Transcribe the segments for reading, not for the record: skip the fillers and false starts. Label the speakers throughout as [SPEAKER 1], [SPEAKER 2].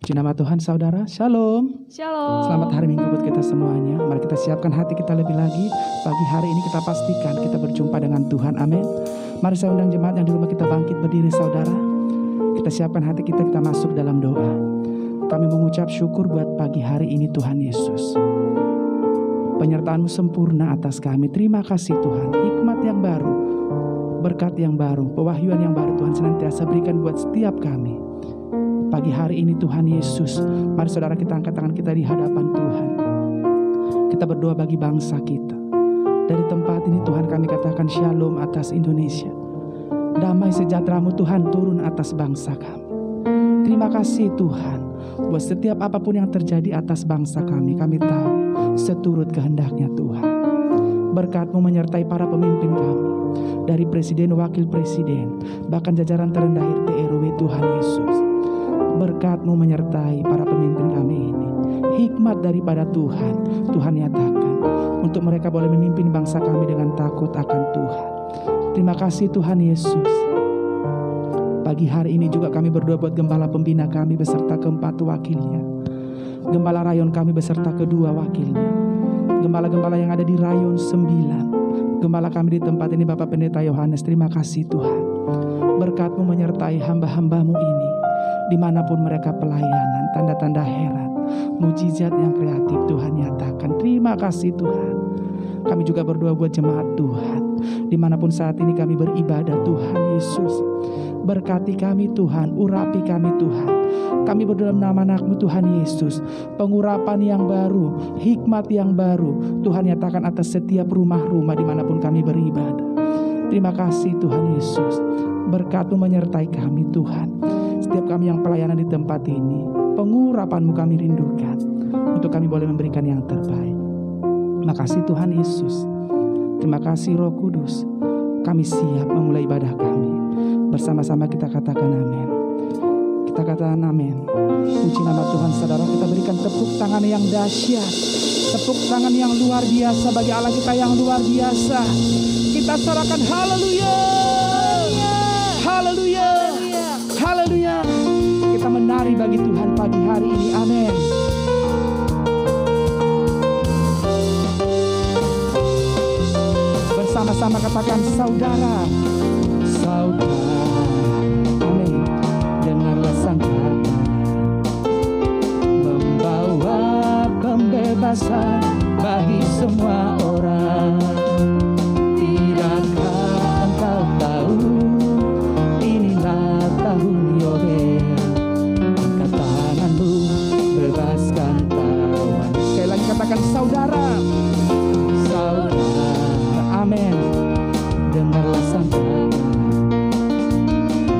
[SPEAKER 1] Puji nama Tuhan saudara, Shalom.
[SPEAKER 2] Shalom.
[SPEAKER 1] Selamat hari Minggu buat kita semuanya. Mari kita siapkan hati kita lebih lagi. Pagi hari ini kita pastikan kita berjumpa dengan Tuhan, amin. Mari saya undang jemaat yang di rumah kita bangkit berdiri saudara. Kita siapkan hati kita masuk dalam doa. Kami mengucap syukur buat pagi hari ini Tuhan Yesus. Penyertaan-Mu sempurna atas kami. Terima kasih Tuhan. Hikmat yang baru, berkat yang baru, pewahyuan yang baru Tuhan senantiasa berikan buat setiap kami. Pagi hari ini Tuhan Yesus, mari saudara kita angkat tangan kita di hadapan Tuhan. Kita berdoa bagi bangsa kita. Dari tempat ini Tuhan kami katakan shalom atas Indonesia. Damai sejahtera-Mu Tuhan turun atas bangsa kami. Terima kasih Tuhan, buat setiap apapun yang terjadi atas bangsa kami tahu seturut kehendak-Nya Tuhan. Berkat-Mu menyertai para pemimpin kami, dari presiden, wakil presiden, bahkan jajaran terendah RT RW Tuhan Yesus. Berkat-Mu menyertai para pemimpin kami ini. Hikmat daripada Tuhan, Tuhan nyatakan untuk mereka boleh memimpin bangsa kami dengan takut akan Tuhan. Terima kasih Tuhan Yesus. Pagi hari ini juga kami berdoa buat gembala pembina kami beserta keempat wakilnya, gembala rayon kami beserta kedua wakilnya, gembala-gembala yang ada di rayon 9, gembala kami di tempat ini Bapak Pendeta Yohanes. Terima kasih Tuhan. Berkat-Mu menyertai hamba-hamba-Mu ini, dimanapun mereka pelayanan, tanda-tanda heran, mujizat yang kreatif Tuhan nyatakan. Terima kasih Tuhan. Kami juga berdoa buat jemaat Tuhan, dimanapun saat ini kami beribadah Tuhan Yesus. Berkati kami Tuhan, urapi kami Tuhan. Kami berdoa dalam nama anak-Mu Tuhan Yesus. Pengurapan yang baru, hikmat yang baru Tuhan nyatakan atas setiap rumah-rumah dimanapun kami beribadah. Terima kasih Tuhan Yesus. Berkat-Mu menyertai kami Tuhan. Setiap kami yang pelayanan di tempat ini, pengurapan-Mu kami rindukan, untuk kami boleh memberikan yang terbaik. Terima kasih Tuhan Yesus. Terima kasih Roh Kudus. Kami siap memulai ibadah kami. Bersama-sama kita katakan amin. Kita katakan amin. Puji nama Tuhan saudara. Kita berikan tepuk tangan yang dahsyat, tepuk tangan yang luar biasa bagi Allah kita yang luar biasa. Kita sorakan haleluya, haleluya, haleluya. Kita menari bagi Tuhan pagi hari ini, amin. Bersama-sama katakan saudara, saudara, amin. Dengarlah sang kata membawa pembebasan bagi semua orang. Tidakkah engkau tahu inilah tahun Yobel? Angkat tanganmu, bebaskan tawan. Sekali lagi katakan saudara, saudara, amin. Dengarlah sang kata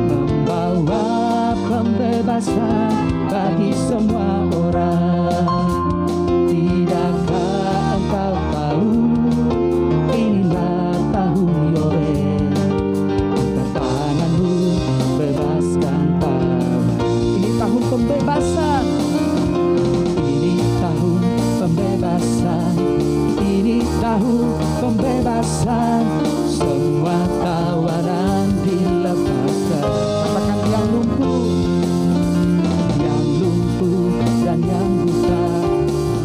[SPEAKER 1] membawa pembebasan bagi semua orang. Tidakkah engkau tahu inilah tahun Yobel? Angkat tanganmu, bebaskan tawan. Ini tahun pembebasan. Ini tahun pembebasan. Ini tahun pembebasan. Semua tawanan dilepaskan. Katakan yang lumpuh dan yang buta,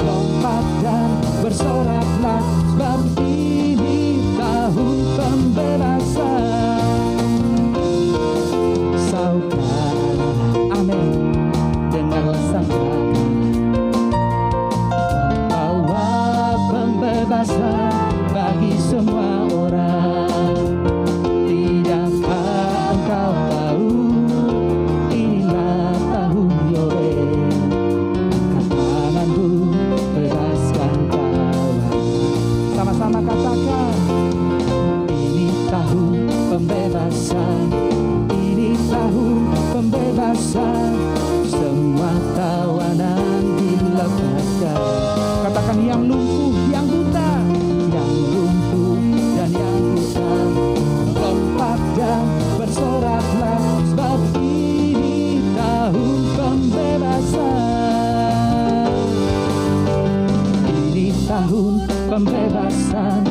[SPEAKER 1] lompat dan bersoraklah, sebab ini tahun pembebasan. Saudara, amin. Dengarlah sang kata membawa pembebasan bagi semua orang. Tidakkah engkau tahu inilah tahun Yobel? Angkat tanganmu, bebaskan tawan. Sama-sama katakan, ini tahun pembebasan. Ini tahun pembebasan. Semua tawanan dilepaskan. Katakan yang lumpuh, yang buta, yang lumpuh dan yang buta, lompat dan bersoraklah, sebab ini tahun pembebasan. Ini tahun pembebasan.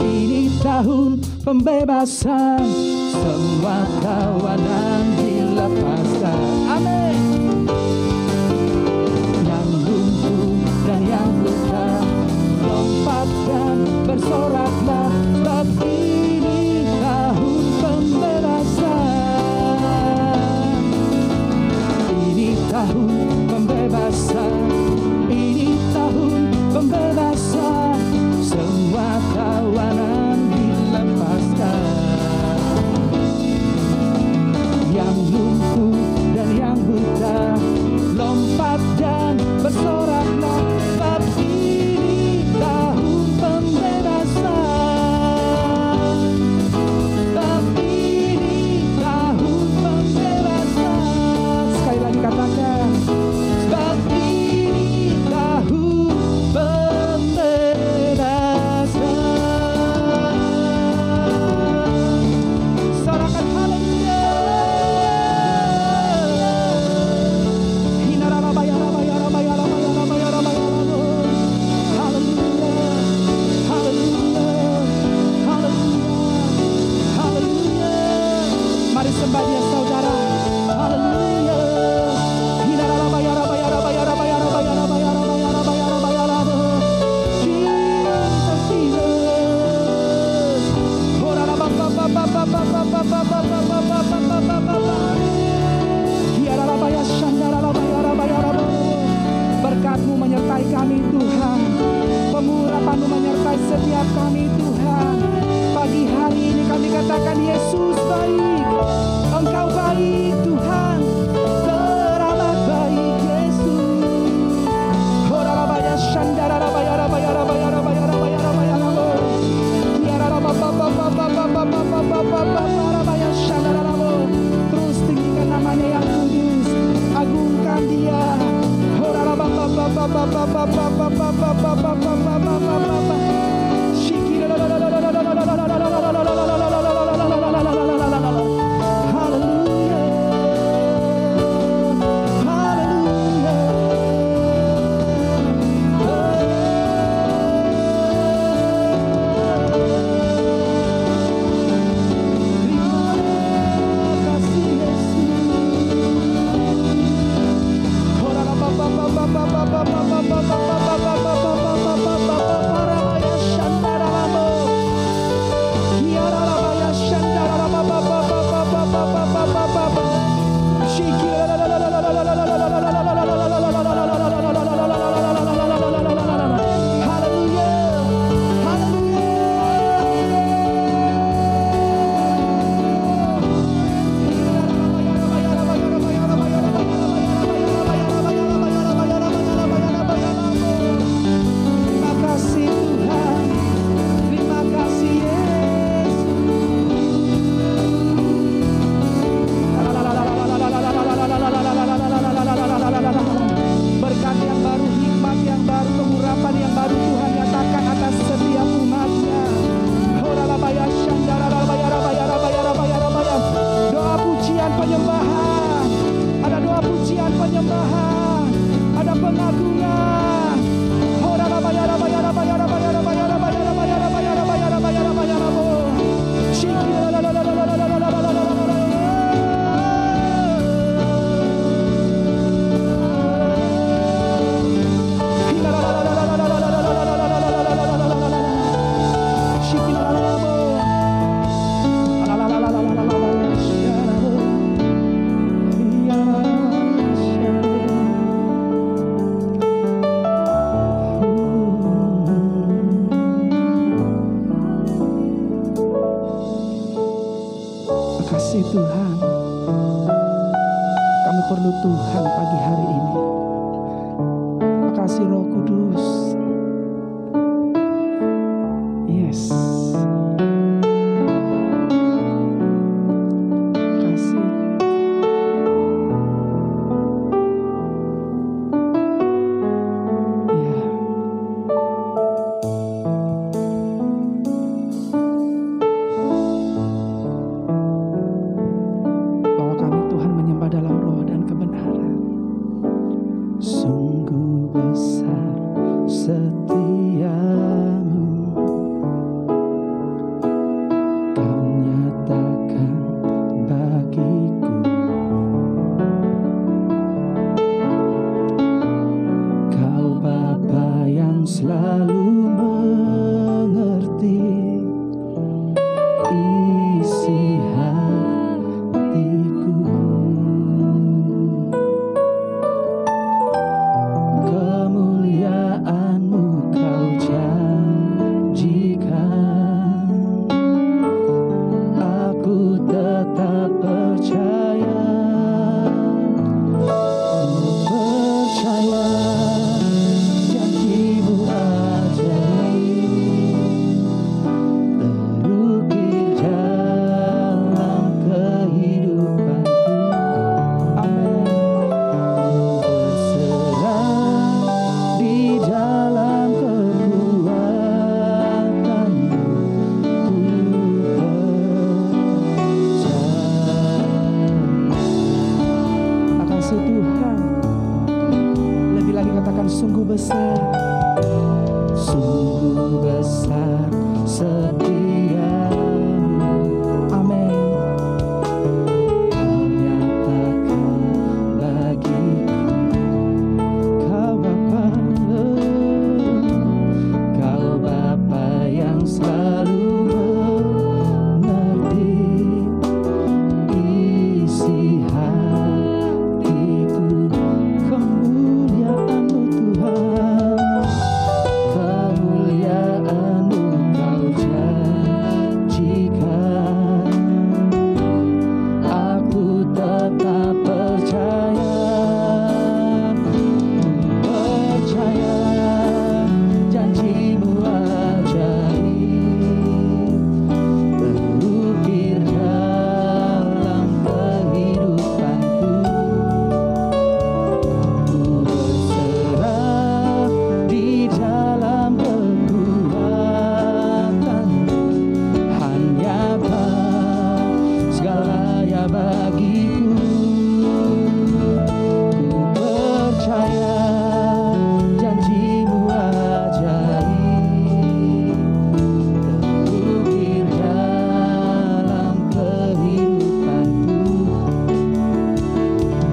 [SPEAKER 1] Ini tahun pembebasan. Semua tawanan dilepaskan. Amin. tahun pembebasan, ini tahun pembebasan. Semua tawanan dilepaskan. Yang lumpuh dan yang buta lompat dan bersoraklah, sebab ini tahun pembebasan. Sebab ini tahun pembebasan. Sekali lagi katakan, sebab ini tahun pembebasan. Sorakan haleluya. Mari sembah Dia saudara. Haleluya. Berkat-Mu menyertai kami Tuhan, pengurapan-Mu menyertai setiap kami Tuhan. Pagi hari ini kami katakan Yesus baik, Engkau baik Tuhan, teramat baik Yesus. Horabaya shandara rabaya rabaya rabaya rabaya rabaya rabaya rabo. Tiara rabaya shandara rabo. Terus tinggikan namanya yang kudus, agungkan Dia. Tuhan, kami perlu Tuhan pagi hari ini. Makasih Roh Kudus. Yes. Kasih. Ya. Bahwa kami Tuhan menyembah dalam roh dan kebenaran. Sungguh besar setiamu, Kau nyatakan bagiku. Kau Bapa yang selalu mengerti isi hatiku. katakan sungguh besar, sungguh besar setiamu. Amin. Kau nyatakan bagiku, Kau Bapa, Kau Bapa yang selalu mengerti isi hatiku. Kemuliaan-Mu Tuhan, kemuliaan-Mu Kau janjikan. Aku tetap percaya, percaya janji-Mu ajaib, terukir dalam kehidupanku. Ku berserah di dalam kekuatan-Mu, hanya Kau segalanya bagiku. Ku percaya janji-Mu ajaib, terukir dalam kehidupanku.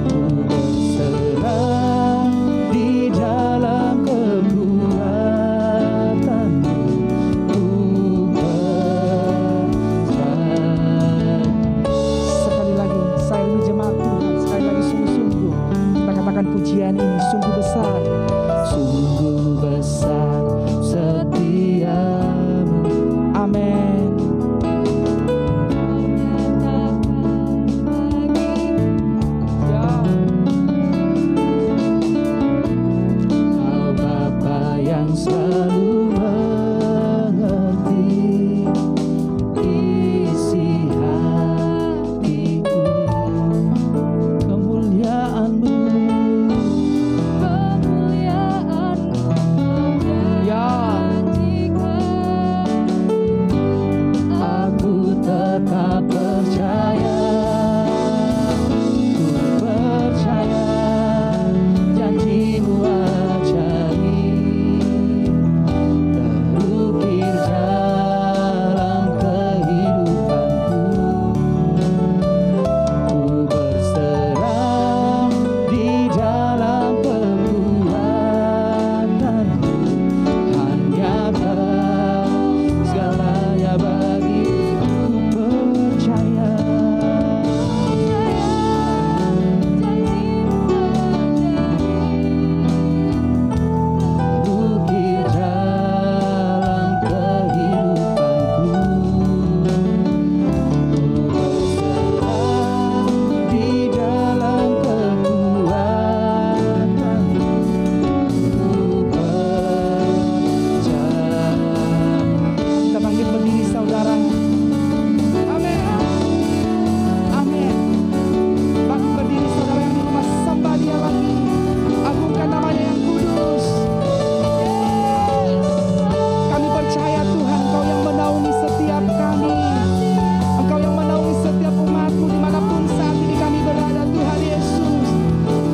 [SPEAKER 1] Ku berserah di dalam kekuatan-Mu. Ku percaya. Sekali lagi, saya ini jemaat Tuhan, sekali lagi sungguh-sungguh kita katakan pujian ini, sungguh besar, sungguh besar setiamu. Amin. Ya, Kau Bapa yang selalu mengerti isi hatiku. Kemuliaan-Mu, ya, aku tetap percaya, ku percaya janji-Mu ajaib, terukir dalam kehidupanku. Ku berserah di dalam kekuatan-Mu, hanya Kau segalanya bagiku. Ku percaya terukir dalam kehidupanku. Ku berserah di dalam kekuatan-Mu. Ku percaya. Kita bangkit berdiri saudara. Amin. Amin. Bangkit berdiri saudara yang di rumah, sembah Dia lagi. Agungkan namanya yang kudus. Kami percaya Tuhan, Engkau yang menaungi setiap kami. Engkau yang menaungi setiap umat-Mu dimanapun saat ini kami berada, Tuhan Yesus.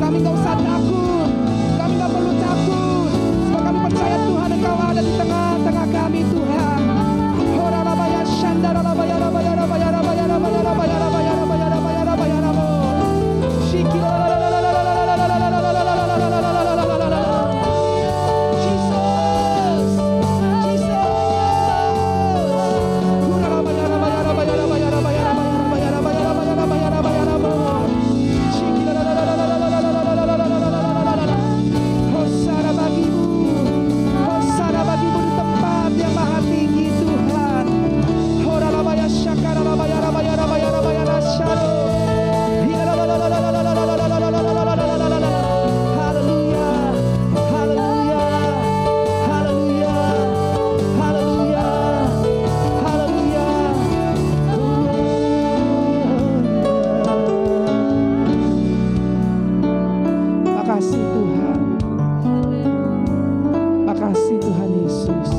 [SPEAKER 1] Kami gak usah takut, kami gak perlu takut, sebab kami percaya Tuhan Engkau ada di tengah-tengah kami Tuhan. Horalabaya shandaralabaya rabaya rabaya rabaya rabaya rabaya rabaya rabaya rabaya rabaya rabo. Jesus, Jesus. Horalabaya rabaya rabaya rabaya rabaya rabaya rabaya rabaya rabaya rabaya rabaya rabo. Hosana bagimu, hosana bagimu di tempat yang maha tinggi Tuhan. Horalabaya syakaralabaya rabaya rabaya rabaya rasyaro. Haleluya, haleluya, haleluya, haleluya, haleluya. Makasih Tuhan, makasih Tuhan Yesus.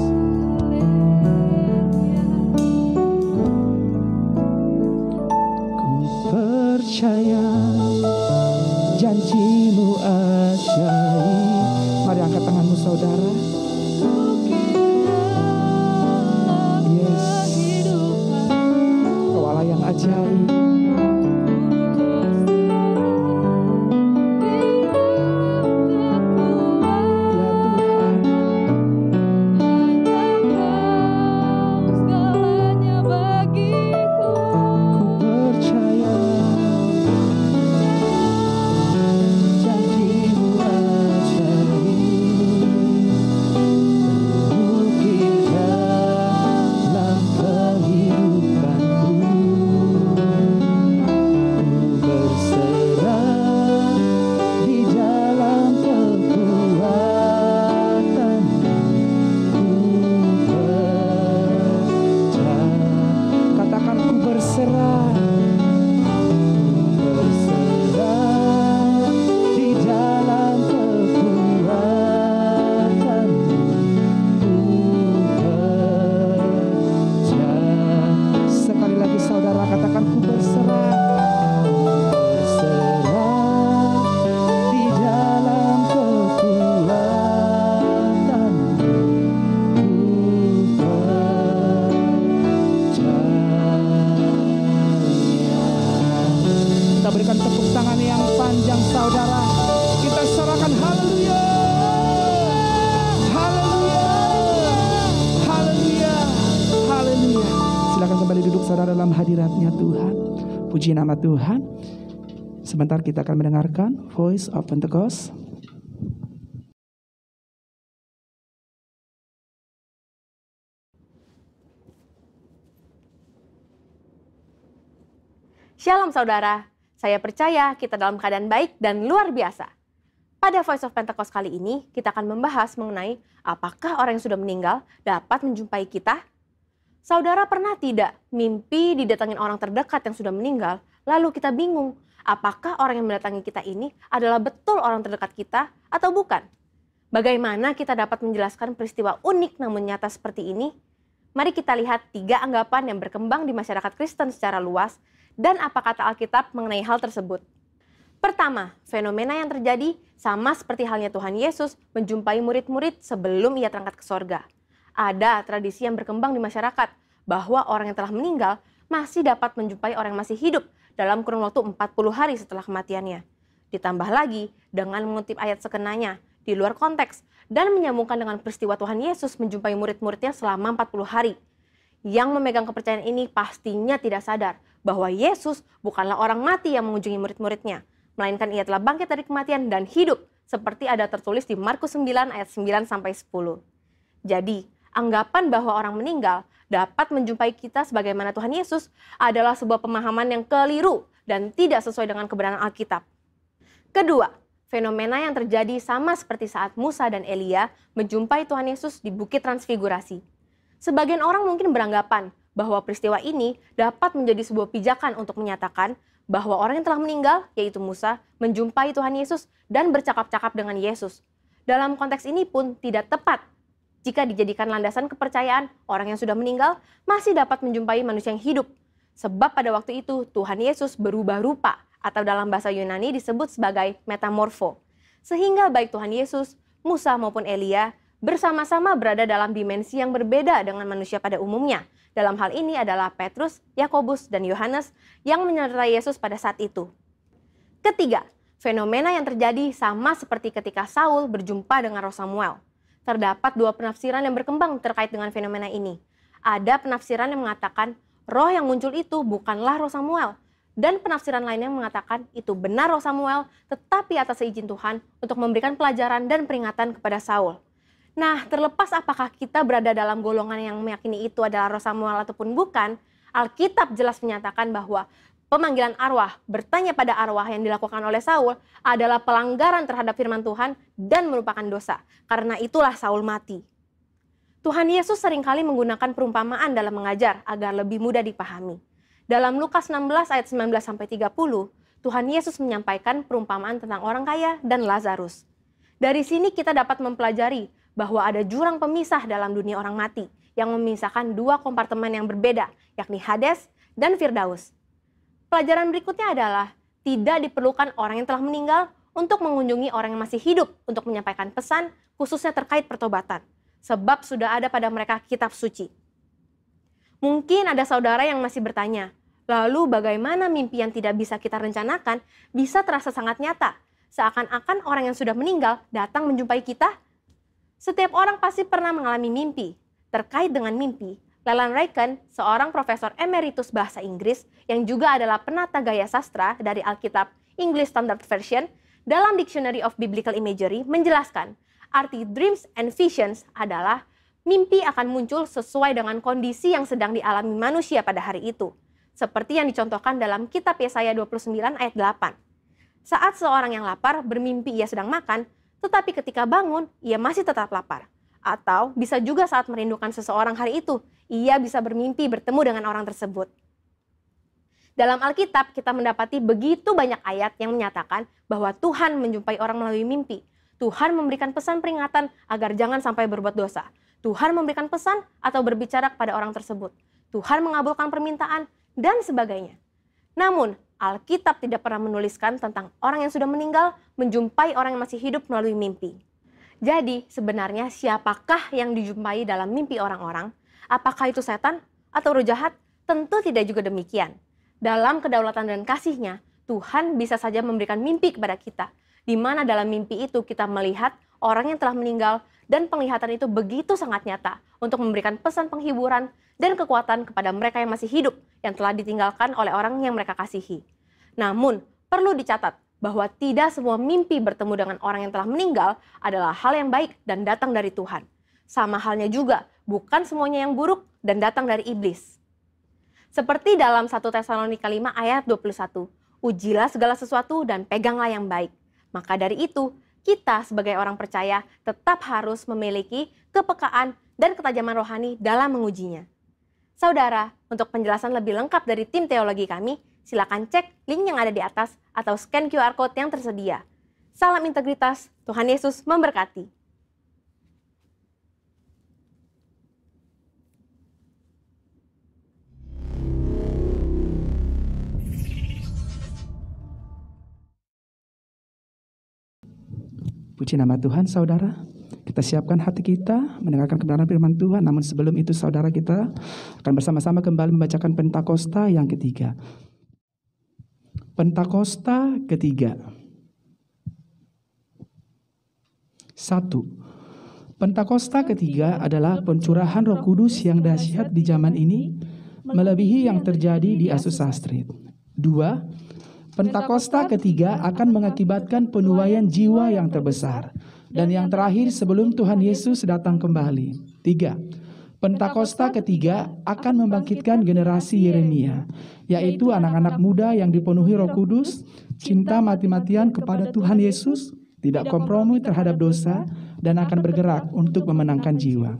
[SPEAKER 1] Ku percaya janji-Mu ajaib. Mari angkat boleh duduk saudara dalam hadirat-Nya Tuhan. Puji nama Tuhan. Sebentar kita akan mendengarkan Voice of Pentecost.
[SPEAKER 2] Shalom saudara, saya percaya kita dalam keadaan baik dan luar biasa. Pada Voice of Pentecost kali ini, kita akan membahas mengenai apakah orang yang sudah meninggal dapat menjumpai kita? Saudara pernah tidak mimpi didatangin orang terdekat yang sudah meninggal, lalu kita bingung, apakah orang yang mendatangi kita ini adalah betul orang terdekat kita atau bukan? Bagaimana kita dapat menjelaskan peristiwa unik namun nyata seperti ini? Mari kita lihat 3 anggapan yang berkembang di masyarakat Kristen secara luas, dan apa kata Alkitab mengenai hal tersebut. Pertama, fenomena yang terjadi sama seperti halnya Tuhan Yesus menjumpai murid-murid sebelum ia terangkat ke sorga. Ada tradisi yang berkembang di masyarakat bahwa orang yang telah meninggal masih dapat menjumpai orang yang masih hidup dalam kurun waktu 40 hari setelah kematiannya. Ditambah lagi dengan mengutip ayat sekenanya di luar konteks dan menyambungkan dengan peristiwa Tuhan Yesus menjumpai murid-muridnya selama 40 hari. Yang memegang kepercayaan ini pastinya tidak sadar bahwa Yesus bukanlah orang mati yang mengunjungi murid-muridnya, melainkan ia telah bangkit dari kematian dan hidup, seperti ada tertulis di Markus 9 ayat 9-10. Jadi, anggapan bahwa orang meninggal dapat menjumpai kita sebagaimana Tuhan Yesus adalah sebuah pemahaman yang keliru dan tidak sesuai dengan kebenaran Alkitab. Kedua, fenomena yang terjadi sama seperti saat Musa dan Elia menjumpai Tuhan Yesus di Bukit Transfigurasi. Sebagian orang mungkin beranggapan bahwa peristiwa ini dapat menjadi sebuah pijakan untuk menyatakan bahwa orang yang telah meninggal, yaitu Musa, menjumpai Tuhan Yesus dan bercakap-cakap dengan Yesus. Dalam konteks ini pun tidak tepat jika dijadikan landasan kepercayaan orang yang sudah meninggal masih dapat menjumpai manusia yang hidup. Sebab pada waktu itu Tuhan Yesus berubah rupa, atau dalam bahasa Yunani disebut sebagai metamorfo. Sehingga baik Tuhan Yesus, Musa maupun Elia bersama-sama berada dalam dimensi yang berbeda dengan manusia pada umumnya. Dalam hal ini adalah Petrus, Yakobus, dan Yohanes yang menyertai Yesus pada saat itu. Ketiga, fenomena yang terjadi sama seperti ketika Saul berjumpa dengan Roh Samuel. Terdapat 2 penafsiran yang berkembang terkait dengan fenomena ini. Ada penafsiran yang mengatakan roh yang muncul itu bukanlah Roh Samuel, dan penafsiran lainnya mengatakan itu benar Roh Samuel, tetapi atas izin Tuhan untuk memberikan pelajaran dan peringatan kepada Saul. Nah, terlepas apakah kita berada dalam golongan yang meyakini itu adalah Roh Samuel ataupun bukan, Alkitab jelas menyatakan bahwa pemanggilan arwah, bertanya pada arwah yang dilakukan oleh Saul adalah pelanggaran terhadap firman Tuhan dan merupakan dosa. Karena itulah Saul mati. Tuhan Yesus seringkali menggunakan perumpamaan dalam mengajar agar lebih mudah dipahami. Dalam Lukas 16 ayat 19-30, Tuhan Yesus menyampaikan perumpamaan tentang orang kaya dan Lazarus. Dari sini kita dapat mempelajari bahwa ada jurang pemisah dalam dunia orang mati yang memisahkan 2 kompartemen yang berbeda, yakni Hades dan Firdaus. Pelajaran berikutnya adalah tidak diperlukan orang yang telah meninggal untuk mengunjungi orang yang masih hidup untuk menyampaikan pesan khususnya terkait pertobatan, sebab sudah ada pada mereka kitab suci. Mungkin ada saudara yang masih bertanya, lalu bagaimana mimpi yang tidak bisa kita rencanakan bisa terasa sangat nyata, seakan-akan orang yang sudah meninggal datang menjumpai kita? Setiap orang pasti pernah mengalami mimpi. Terkait dengan mimpi, Leland Ryken, seorang profesor emeritus bahasa Inggris yang juga adalah penata gaya sastra dari Alkitab English Standard Version, dalam Dictionary of Biblical Imagery menjelaskan, arti dreams and visions adalah mimpi akan muncul sesuai dengan kondisi yang sedang dialami manusia pada hari itu. Seperti yang dicontohkan dalam kitab Yesaya 29 ayat 8. Saat seorang yang lapar bermimpi ia sedang makan, tetapi ketika bangun, ia masih tetap lapar. Atau bisa juga saat merindukan seseorang hari itu, ia bisa bermimpi bertemu dengan orang tersebut. Dalam Alkitab, kita mendapati begitu banyak ayat yang menyatakan bahwa Tuhan menjumpai orang melalui mimpi. Tuhan memberikan pesan peringatan agar jangan sampai berbuat dosa. Tuhan memberikan pesan atau berbicara kepada orang tersebut. Tuhan mengabulkan permintaan, dan sebagainya. Namun, Alkitab tidak pernah menuliskan tentang orang yang sudah meninggal menjumpai orang yang masih hidup melalui mimpi. Jadi, sebenarnya siapakah yang dijumpai dalam mimpi orang-orang? Apakah itu setan atau roh jahat? Tentu tidak juga demikian. Dalam kedaulatan dan kasih-Nya, Tuhan bisa saja memberikan mimpi kepada kita, di mana dalam mimpi itu kita melihat orang yang telah meninggal dan penglihatan itu begitu sangat nyata untuk memberikan pesan penghiburan dan kekuatan kepada mereka yang masih hidup yang telah ditinggalkan oleh orang yang mereka kasihi. Namun, perlu dicatat bahwa tidak semua mimpi bertemu dengan orang yang telah meninggal adalah hal yang baik dan datang dari Tuhan. Sama halnya juga, bukan semuanya yang buruk dan datang dari iblis. Seperti dalam 1 Tesalonika 5 ayat 21, ujilah segala sesuatu dan peganglah yang baik. Maka dari itu, kita sebagai orang percaya tetap harus memiliki kepekaan dan ketajaman rohani dalam mengujinya. Saudara, untuk penjelasan lebih lengkap dari tim teologi kami, silakan cek link yang ada di atas atau scan QR Code yang tersedia. Salam integritas, Tuhan Yesus memberkati.
[SPEAKER 1] Puji nama Tuhan, saudara. Kita siapkan hati kita mendengarkan kebenaran firman Tuhan. Namun sebelum itu, saudara, kita akan bersama-sama kembali membacakan Pentakosta yang ketiga. Pentakosta ketiga. 1. Pentakosta ketiga adalah pencurahan Roh Kudus yang dahsyat di zaman ini, melebihi yang terjadi di Azusa Street. 2. Pentakosta ketiga akan mengakibatkan penuaian jiwa yang terbesar dan yang terakhir sebelum Tuhan Yesus datang kembali. 3. Pentakosta ketiga akan membangkitkan generasi Yeremia, yaitu anak-anak muda yang dipenuhi Roh Kudus, cinta mati-matian kepada Tuhan Yesus, tidak kompromi terhadap dosa, dan akan bergerak untuk memenangkan jiwa.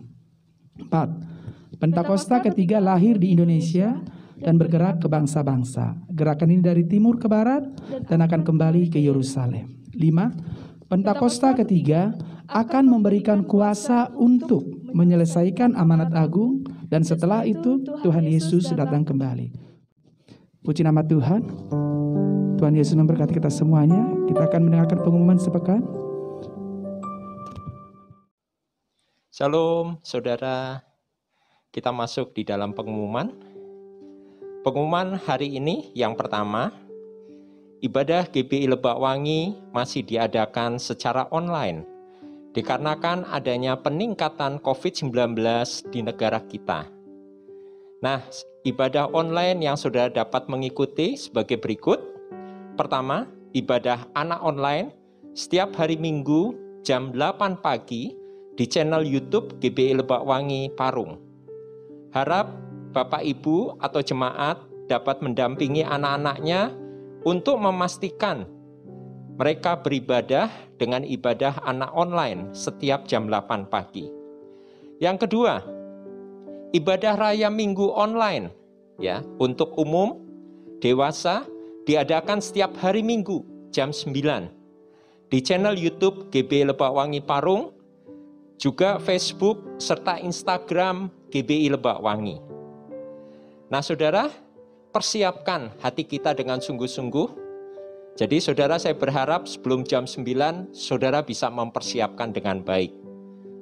[SPEAKER 1] 4. Pentakosta ketiga lahir di Indonesia dan bergerak ke bangsa-bangsa. Gerakan ini dari timur ke barat dan akan kembali ke Yerusalem. 5. Pentakosta ketiga akan memberikan kuasa untuk menyelesaikan amanat agung dan setelah itu Tuhan Yesus datang kembali. Puji nama Tuhan. Tuhan Yesus memberkati kita semuanya. Kita akan mendengarkan pengumuman sepekan.
[SPEAKER 3] Shalom, saudara. Kita masuk di dalam pengumuman. Pengumuman hari ini yang pertama, ibadah GBI Lebakwangi masih diadakan secara online dikarenakan adanya peningkatan COVID-19 di negara kita. Nah, ibadah online yang saudara dapat mengikuti sebagai berikut. Pertama, ibadah anak online setiap hari Minggu jam 8 pagi di channel YouTube GBI Lebakwangi Parung. Harap Bapak, Ibu, atau jemaat dapat mendampingi anak-anaknya untuk memastikan mereka beribadah dengan ibadah anak online setiap jam 8 pagi. Yang kedua, ibadah raya Minggu online ya untuk umum dewasa diadakan setiap hari Minggu jam 9 di channel YouTube GBI Lebakwangi Parung, juga Facebook serta Instagram GBI Lebakwangi. Nah, saudara, persiapkan hati kita dengan sungguh-sungguh. Jadi, saudara, saya berharap sebelum jam 9, saudara bisa mempersiapkan dengan baik.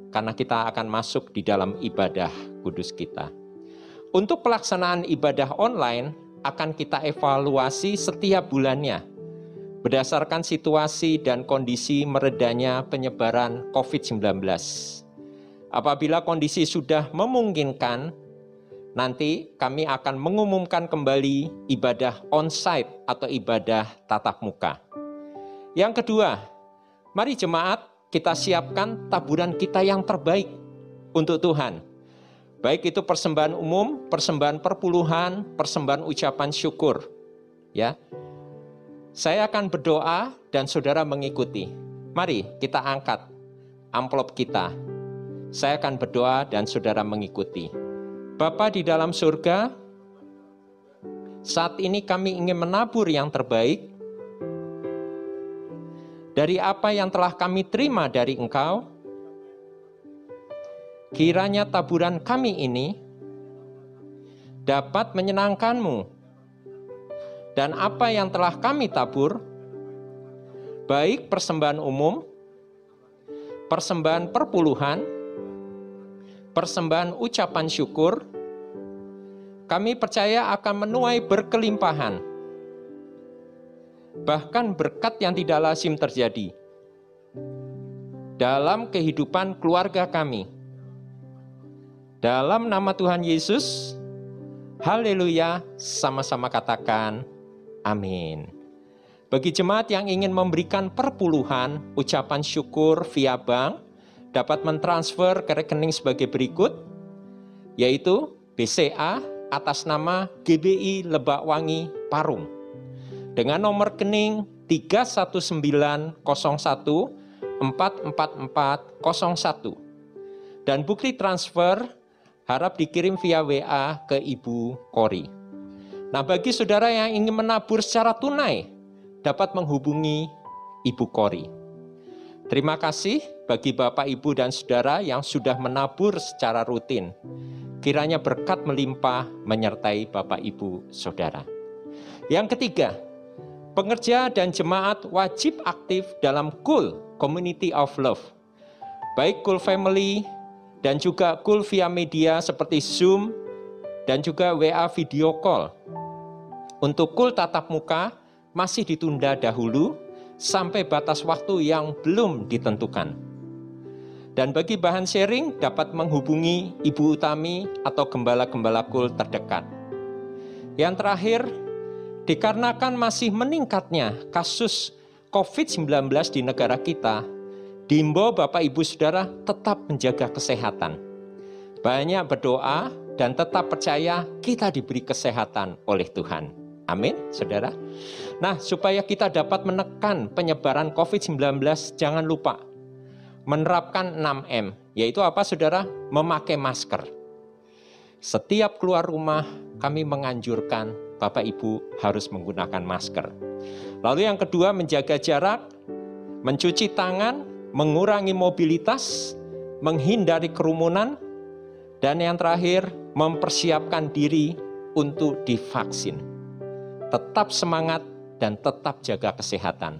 [SPEAKER 3] Karena kita akan masuk di dalam ibadah kudus kita. Untuk pelaksanaan ibadah online, akan kita evaluasi setiap bulannya. Berdasarkan situasi dan kondisi meredanya penyebaran COVID-19. Apabila kondisi sudah memungkinkan, nanti kami akan mengumumkan kembali ibadah on-site atau ibadah tatap muka. Yang kedua, mari jemaat kita siapkan taburan kita yang terbaik untuk Tuhan. Baik itu persembahan umum, persembahan perpuluhan, persembahan ucapan syukur. Ya, saya akan berdoa dan saudara mengikuti. Mari kita angkat amplop kita. Saya akan berdoa dan saudara mengikuti. Bapa di dalam surga, saat ini kami ingin menabur yang terbaik dari apa yang telah kami terima dari Engkau. Kiranya taburan kami ini dapat menyenangkan-Mu, dan apa yang telah kami tabur, baik persembahan umum, persembahan perpuluhan, persembahan ucapan syukur, kami percaya akan menuai berkelimpahan, bahkan berkat yang tidak lazim terjadi. dalam kehidupan keluarga kami. Dalam nama Tuhan Yesus, haleluya, sama-sama katakan amin. Bagi jemaat yang ingin memberikan perpuluhan, ucapan syukur via bank, dapat mentransfer ke rekening sebagai berikut, yaitu BCA atas nama GBI Lebak Wangi Parung, dengan nomor rekening 31901444401, dan bukti transfer harap dikirim via WA ke Ibu Kori. Nah, bagi saudara yang ingin menabur secara tunai, dapat menghubungi Ibu Kori. Terima kasih bagi Bapak, Ibu, dan saudara yang sudah menabur secara rutin. Kiranya berkat melimpah menyertai Bapak, Ibu, saudara. Yang ketiga, pengerja dan jemaat wajib aktif dalam KUL, Community of Love. Baik KUL Family dan juga KUL via media seperti Zoom dan juga WA video call. Untuk KUL tatap muka masih ditunda dahulu sampai batas waktu yang belum ditentukan. Dan bagi bahan sharing dapat menghubungi Ibu Utami atau gembala-gembala KUL terdekat. Yang terakhir, dikarenakan masih meningkatnya kasus COVID-19 di negara kita, diimbau Bapak, Ibu, Saudara tetap menjaga kesehatan. Banyak berdoa dan tetap percaya kita diberi kesehatan oleh Tuhan. Amin, saudara. Nah, supaya kita dapat menekan penyebaran COVID-19, jangan lupa menerapkan 6M, yaitu apa, saudara? Memakai masker. Setiap keluar rumah, kami menganjurkan Bapak Ibu harus menggunakan masker. Lalu yang kedua, menjaga jarak, mencuci tangan, mengurangi mobilitas, menghindari kerumunan, dan yang terakhir, mempersiapkan diri untuk divaksin. Tetap semangat dan tetap jaga kesehatan.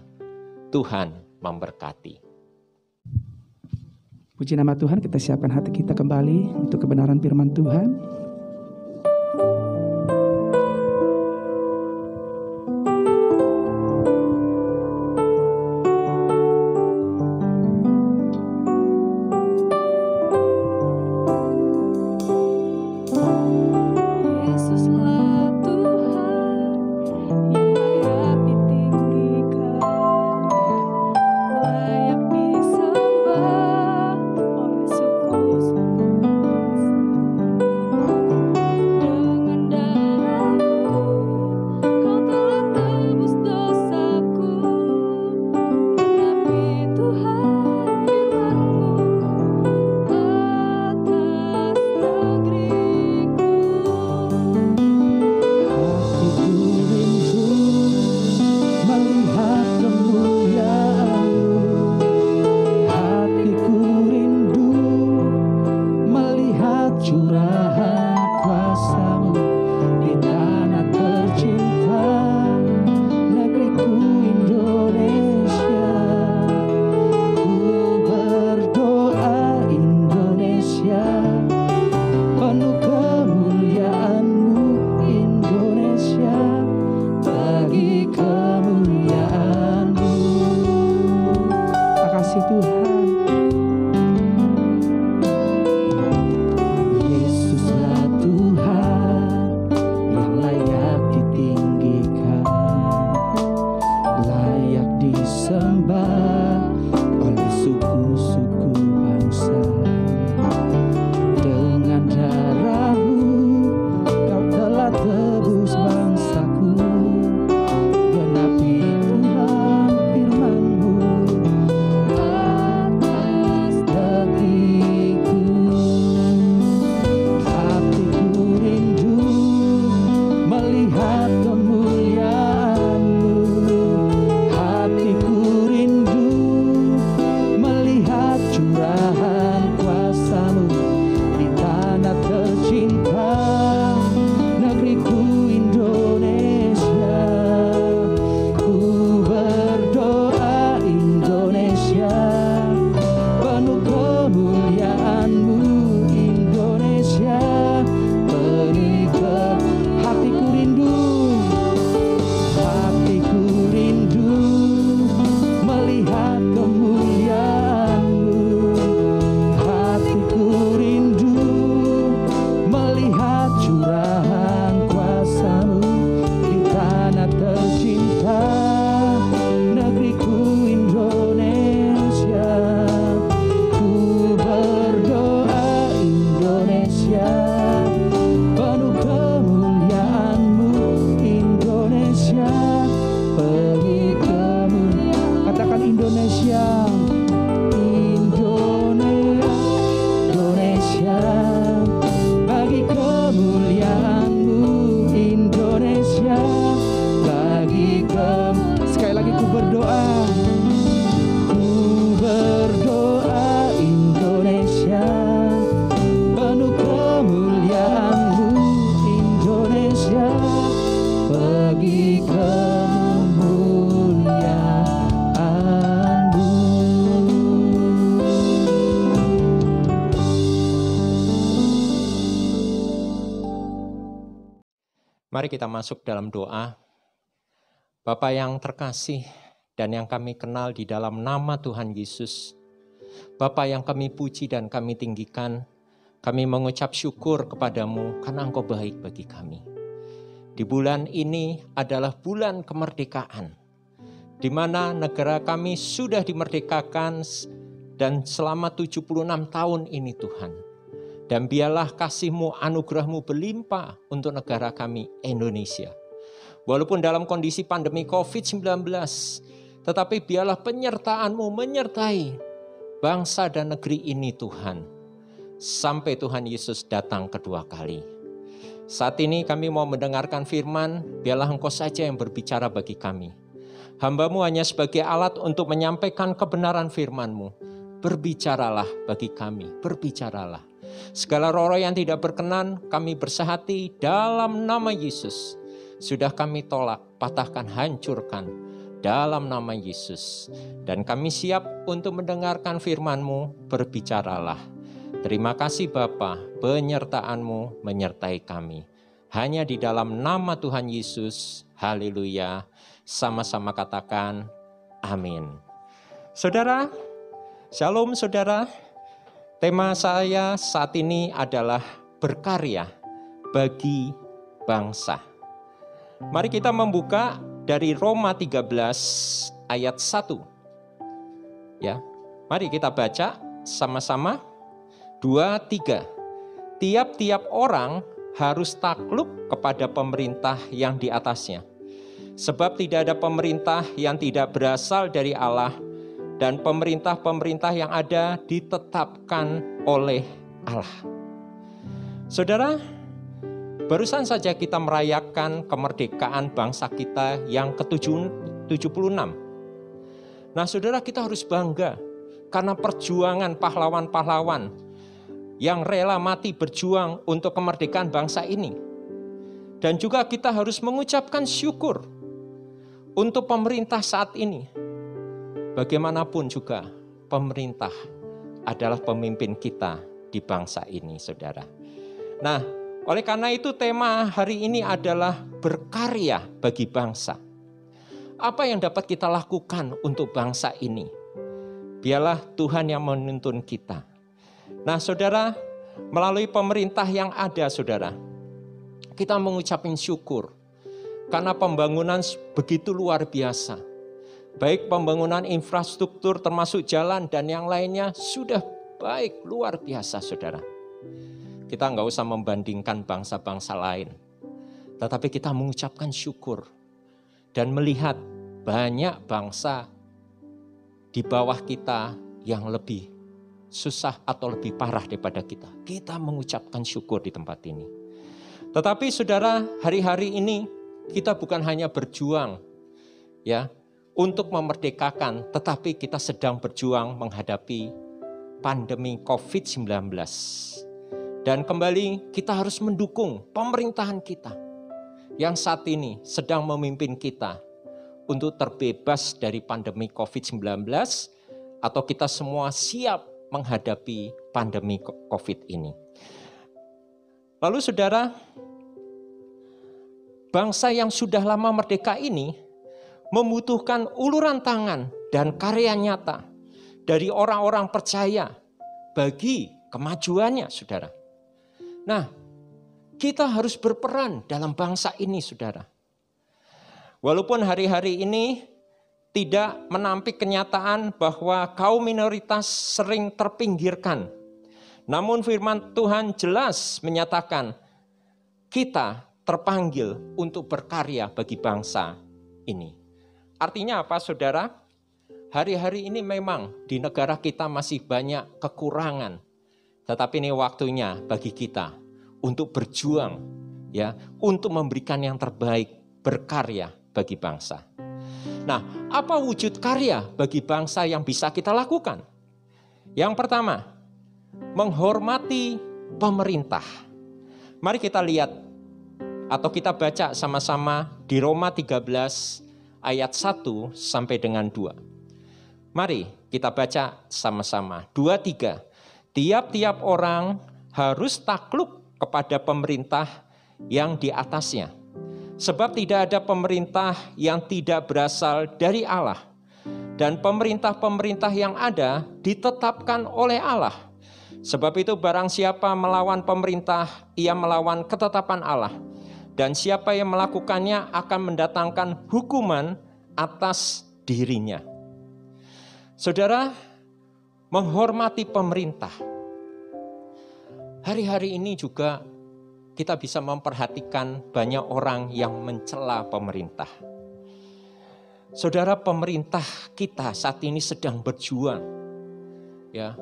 [SPEAKER 3] Tuhan memberkati.
[SPEAKER 1] Puji nama Tuhan, kita siapkan hati kita kembali untuk kebenaran firman Tuhan.
[SPEAKER 3] Mari kita masuk dalam doa. Bapa yang terkasih dan yang kami kenal di dalam nama Tuhan Yesus, Bapa yang kami puji dan kami tinggikan, kami mengucap syukur kepadamu karena Engkau baik bagi kami. Di bulan ini adalah bulan kemerdekaan, di mana negara kami sudah dimerdekakan dan selama 76 tahun ini Tuhan. Dan biarlah kasih-Mu, anugerah-Mu berlimpah untuk negara kami Indonesia. Walaupun dalam kondisi pandemi COVID-19, tetapi biarlah penyertaan-Mu menyertai bangsa dan negeri ini Tuhan. Sampai Tuhan Yesus datang kedua kali. Saat ini kami mau mendengarkan firman, biarlah Engkau saja yang berbicara bagi kami. Hamba-Mu hanya sebagai alat untuk menyampaikan kebenaran firman-Mu. Berbicaralah bagi kami, berbicaralah. Segala roh-roh yang tidak berkenan kami bersehati dalam nama Yesus. Sudah kami tolak, patahkan, hancurkan dalam nama Yesus. Dan kami siap untuk mendengarkan firman-Mu, berbicaralah. Terima kasih Bapa, penyertaan-Mu menyertai kami. Hanya di dalam nama Tuhan Yesus, haleluya. Sama-sama katakan, amin. Saudara, shalom saudara. Tema saya saat ini adalah berkarya bagi bangsa. Mari kita membuka dari Roma 13 ayat 1. Ya, mari kita baca sama-sama. 2, 3. Tiap-tiap orang harus takluk kepada pemerintah yang di atasnya. Sebab tidak ada pemerintah yang tidak berasal dari Allah, dan pemerintah-pemerintah yang ada ditetapkan oleh Allah. Saudara, barusan saja kita merayakan kemerdekaan bangsa kita yang ke-76. Nah saudara, kita harus bangga karena perjuangan pahlawan-pahlawan yang rela mati berjuang untuk kemerdekaan bangsa ini. Dan juga kita harus mengucapkan syukur untuk pemerintah saat ini. Bagaimanapun juga pemerintah adalah pemimpin kita di bangsa ini, saudara. Nah, oleh karena itu tema hari ini adalah berkarya bagi bangsa. Apa yang dapat kita lakukan untuk bangsa ini? Biarlah Tuhan yang menuntun kita. Nah, saudara, melalui pemerintah yang ada, saudara, kita mengucapkan syukur karena pembangunan begitu luar biasa. Baik pembangunan infrastruktur termasuk jalan dan yang lainnya sudah baik, luar biasa saudara. Kita nggak usah membandingkan bangsa-bangsa lain. Tetapi kita mengucapkan syukur. Dan melihat banyak bangsa di bawah kita yang lebih susah atau lebih parah daripada kita. Kita mengucapkan syukur di tempat ini. Tetapi saudara, hari-hari ini kita bukan hanya berjuang ya untuk memerdekakan, tetapi kita sedang berjuang menghadapi pandemi COVID-19. Dan kembali kita harus mendukung pemerintahan kita yang saat ini sedang memimpin kita untuk terbebas dari pandemi COVID-19 atau kita semua siap menghadapi pandemi COVID ini. Lalu saudara, bangsa yang sudah lama merdeka ini membutuhkan uluran tangan dan karya nyata dari orang-orang percaya bagi kemajuannya, saudara. Nah, kita harus berperan dalam bangsa ini, saudara. Walaupun hari-hari ini tidak menampik kenyataan bahwa kaum minoritas sering terpinggirkan, namun firman Tuhan jelas menyatakan kita terpanggil untuk berkarya bagi bangsa ini. Artinya apa, saudara? Hari-hari ini memang di negara kita masih banyak kekurangan. Tetapi ini waktunya bagi kita untuk berjuang, ya, untuk memberikan yang terbaik, berkarya bagi bangsa. Nah, apa wujud karya bagi bangsa yang bisa kita lakukan? Yang pertama, menghormati pemerintah. Mari kita lihat atau kita baca sama-sama di Roma 13 ayat 1 sampai dengan 2. Mari kita baca sama-sama. 2, 3. Tiap-tiap orang harus takluk kepada pemerintah yang di atasnya. Sebab tidak ada pemerintah yang tidak berasal dari Allah. Dan pemerintah-pemerintah yang ada ditetapkan oleh Allah. Sebab itu barang siapa melawan pemerintah, ia melawan ketetapan Allah. Dan siapa yang melakukannya akan mendatangkan hukuman atas dirinya. Saudara, menghormati pemerintah. Hari-hari ini juga kita bisa memperhatikan banyak orang yang mencela pemerintah. Saudara, pemerintah kita saat ini sedang berjuang. Ya.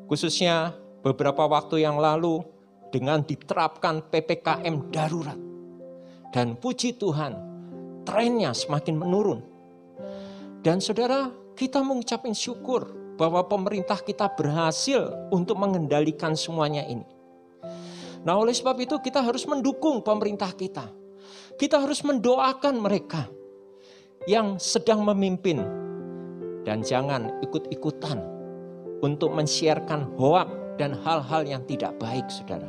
[SPEAKER 3] Khususnya beberapa waktu yang lalu dengan diterapkan PPKM darurat. Dan puji Tuhan, trennya semakin menurun. Dan saudara, kita mengucapkan syukur bahwa pemerintah kita berhasil untuk mengendalikan semuanya ini. Nah, oleh sebab itu kita harus mendukung pemerintah kita. Kita harus mendoakan mereka yang sedang memimpin. Dan jangan ikut-ikutan untuk men-sharekan hoak dan hal-hal yang tidak baik, saudara.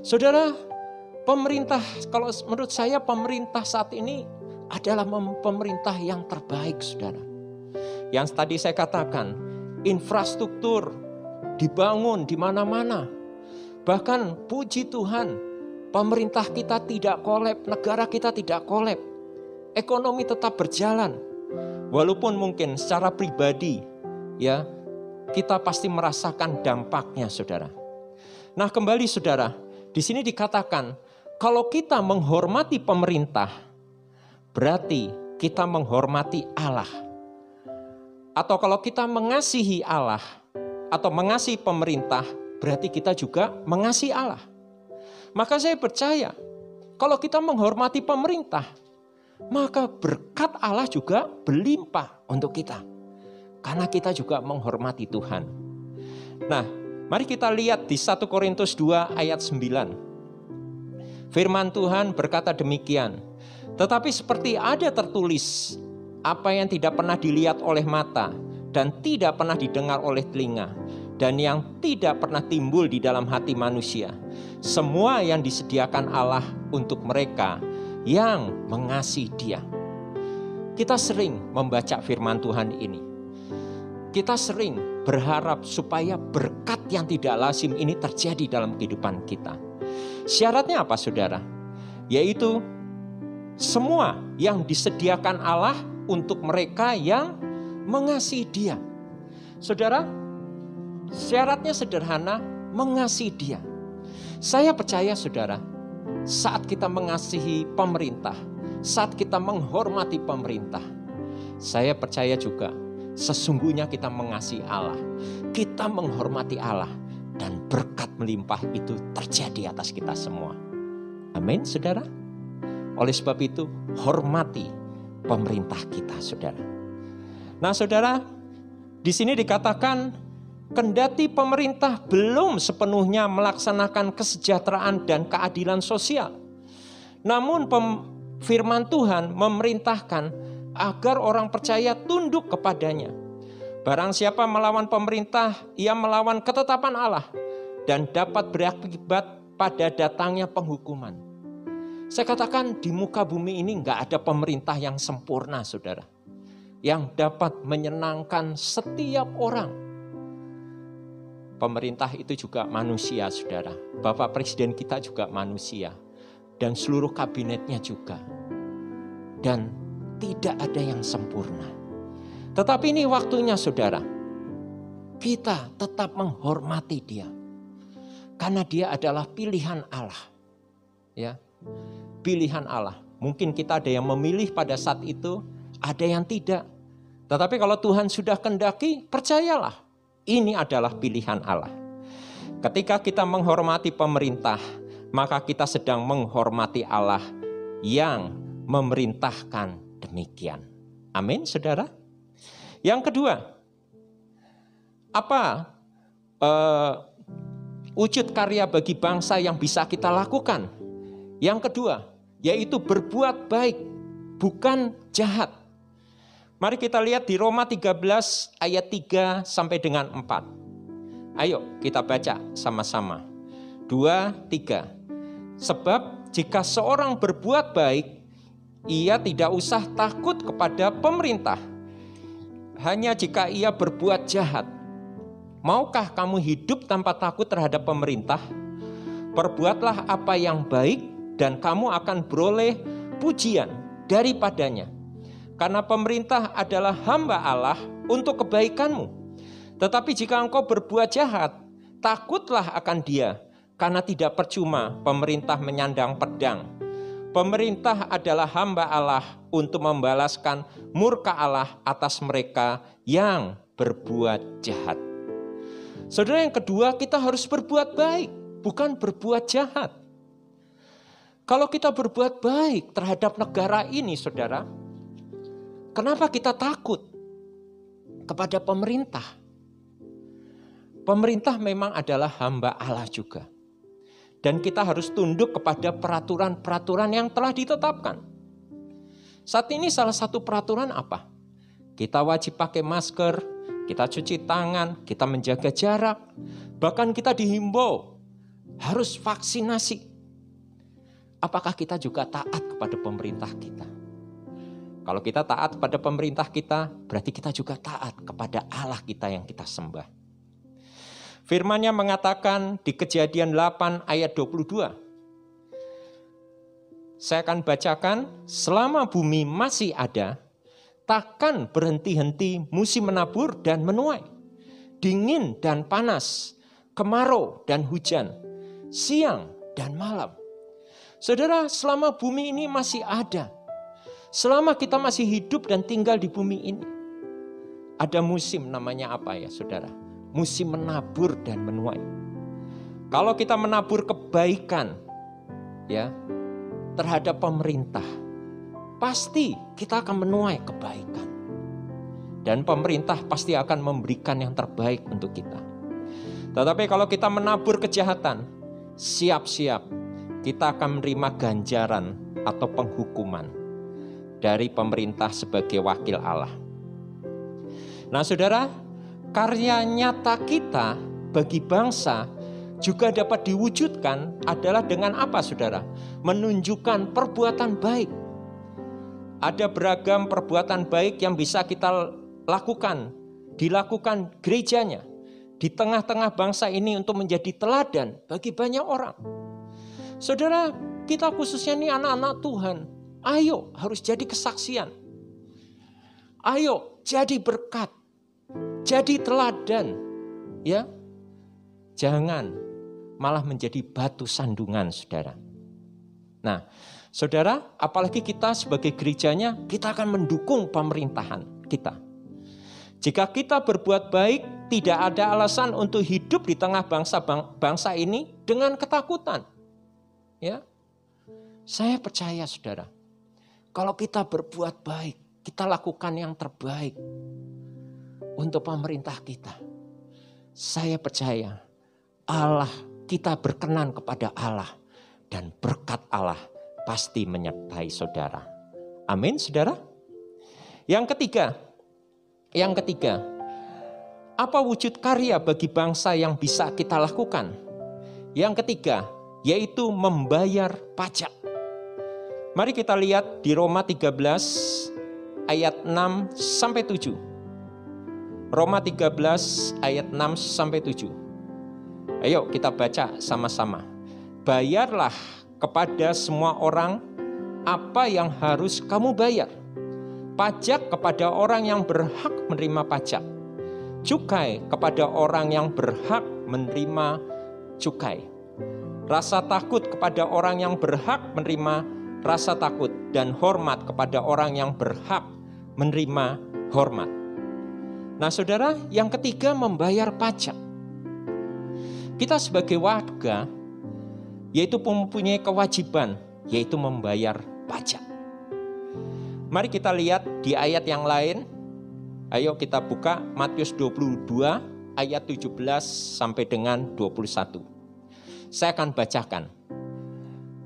[SPEAKER 3] Saudara, pemerintah, kalau menurut saya pemerintah saat ini adalah pemerintah yang terbaik, saudara. Yang tadi saya katakan, infrastruktur dibangun di mana-mana. Bahkan puji Tuhan, pemerintah kita tidak kolab, negara kita tidak kolab. Ekonomi tetap berjalan. Walaupun mungkin secara pribadi, ya, kita pasti merasakan dampaknya, saudara. Nah, kembali saudara, di sini dikatakan, kalau kita menghormati pemerintah, berarti kita menghormati Allah. Atau kalau kita mengasihi Allah, atau mengasihi pemerintah, berarti kita juga mengasihi Allah. Maka saya percaya, kalau kita menghormati pemerintah, maka berkat Allah juga berlimpah untuk kita. Karena kita juga menghormati Tuhan. Nah, mari kita lihat di 1 Korintus 2 ayat 9. Firman Tuhan berkata demikian. Tetapi seperti ada tertulis, apa yang tidak pernah dilihat oleh mata dan tidak pernah didengar oleh telinga, dan yang tidak pernah timbul di dalam hati manusia. Semua yang disediakan Allah untuk mereka yang mengasihi Dia. Kita sering membaca firman Tuhan ini. Kita sering berharap supaya berkat yang tidak lazim ini terjadi dalam kehidupan kita. Syaratnya apa, saudara? Yaitu semua yang disediakan Allah untuk mereka yang mengasihi Dia. Saudara, syaratnya sederhana, mengasihi Dia. Saya percaya, saudara, saat kita mengasihi pemerintah, saat kita menghormati pemerintah, saya percaya juga sesungguhnya kita mengasihi Allah. Kita menghormati Allah dan berkat melimpah itu terjadi atas kita semua. Amin, saudara. Oleh sebab itu, hormati pemerintah kita, saudara. Nah, saudara, di sini dikatakan, kendati pemerintah belum sepenuhnya melaksanakan kesejahteraan dan keadilan sosial, namun firman Tuhan memerintahkan agar orang percaya tunduk kepadanya. Barang siapa melawan pemerintah, ia melawan ketetapan Allah dan dapat berakibat pada datangnya penghukuman. Saya katakan di muka bumi ini enggak ada pemerintah yang sempurna, saudara, yang dapat menyenangkan setiap orang. Pemerintah itu juga manusia, saudara. Bapak Presiden kita juga manusia. Dan seluruh kabinetnya juga. Dan tidak ada yang sempurna. Tetapi ini waktunya, saudara. Kita tetap menghormati Dia. Karena Dia adalah pilihan Allah. Ya, pilihan Allah. Mungkin kita ada yang memilih pada saat itu, ada yang tidak. Tetapi kalau Tuhan sudah kehendaki, percayalah, ini adalah pilihan Allah. Ketika kita menghormati pemerintah, maka kita sedang menghormati Allah yang memerintahkan demikian. Amin, saudara. Yang kedua, apa wujud karya bagi bangsa yang bisa kita lakukan? Yang kedua, yaitu berbuat baik, bukan jahat. Mari kita lihat di Roma 13 ayat 3 sampai dengan 4. Ayo kita baca sama-sama. 2, 3. Sebab jika seorang berbuat baik, ia tidak usah takut kepada pemerintah. Hanya jika ia berbuat jahat. Maukah kamu hidup tanpa takut terhadap pemerintah? Perbuatlah apa yang baik dan kamu akan beroleh pujian daripadanya. Karena pemerintah adalah hamba Allah untuk kebaikanmu. Tetapi jika engkau berbuat jahat, takutlah akan dia, karena tidak percuma pemerintah menyandang pedang. Pemerintah adalah hamba Allah untuk membalaskan murka Allah atas mereka yang berbuat jahat. Saudara, yang kedua, kita harus berbuat baik, bukan berbuat jahat. Kalau kita berbuat baik terhadap negara ini, saudara, kenapa kita takut kepada pemerintah? Pemerintah memang adalah hamba Allah juga. Dan kita harus tunduk kepada peraturan-peraturan yang telah ditetapkan. Saat ini salah satu peraturan apa? Kita wajib pakai masker, kita cuci tangan, kita menjaga jarak. Bahkan kita dihimbau harus vaksinasi. Apakah kita juga taat kepada pemerintah kita? Kalau kita taat kepada pemerintah kita, berarti kita juga taat kepada Allah kita yang kita sembah. Firman-Nya mengatakan di Kejadian 8 ayat 22. Saya akan bacakan, selama bumi masih ada, takkan berhenti-henti musim menabur dan menuai, dingin dan panas, kemarau dan hujan, siang dan malam. Saudara, selama bumi ini masih ada, selama kita masih hidup dan tinggal di bumi ini, ada musim namanya apa ya saudara? Musim menabur dan menuai. Kalau kita menabur kebaikan ya terhadap pemerintah, pasti kita akan menuai kebaikan. Dan pemerintah pasti akan memberikan yang terbaik untuk kita. Tetapi kalau kita menabur kejahatan, siap-siap kita akan menerima ganjaran atau penghukuman dari pemerintah sebagai wakil Allah. Nah saudara, karya nyata kita bagi bangsa juga dapat diwujudkan adalah dengan apa saudara? Menunjukkan perbuatan baik. Ada beragam perbuatan baik yang bisa kita lakukan, dilakukan gerejanya di tengah-tengah bangsa ini untuk menjadi teladan bagi banyak orang. Saudara, kita khususnya nih anak-anak Tuhan, ayo harus jadi kesaksian. Ayo jadi berkat. Jadi teladan, ya. Jangan malah menjadi batu sandungan, saudara. Nah, saudara, apalagi kita sebagai gerejanya, kita akan mendukung pemerintahan kita. Jika kita berbuat baik, tidak ada alasan untuk hidup di tengah bangsa ini dengan ketakutan. Ya, saya percaya, saudara, kalau kita berbuat baik, kita lakukan yang terbaik untuk pemerintah kita. Saya percaya Allah, kita berkenan kepada Allah dan berkat Allah pasti menyertai saudara. Amin, saudara. Yang ketiga, apa wujud karya bagi bangsa yang bisa kita lakukan? Yang ketiga, yaitu membayar pajak. Mari kita lihat di Roma 13 ayat 6 sampai 7. Roma 13 ayat 6 sampai 7. Ayo kita baca sama-sama. Bayarlah kepada semua orang apa yang harus kamu bayar. Pajak kepada orang yang berhak menerima pajak. Cukai kepada orang yang berhak menerima cukai. Rasa takut kepada orang yang berhak menerima rasa takut, dan hormat kepada orang yang berhak menerima hormat. Nah saudara, yang ketiga membayar pajak. Kita sebagai warga, yaitu mempunyai kewajiban, yaitu membayar pajak. Mari kita lihat di ayat yang lain. Ayo kita buka Matius 22 ayat 17 sampai dengan 21. Saya akan bacakan.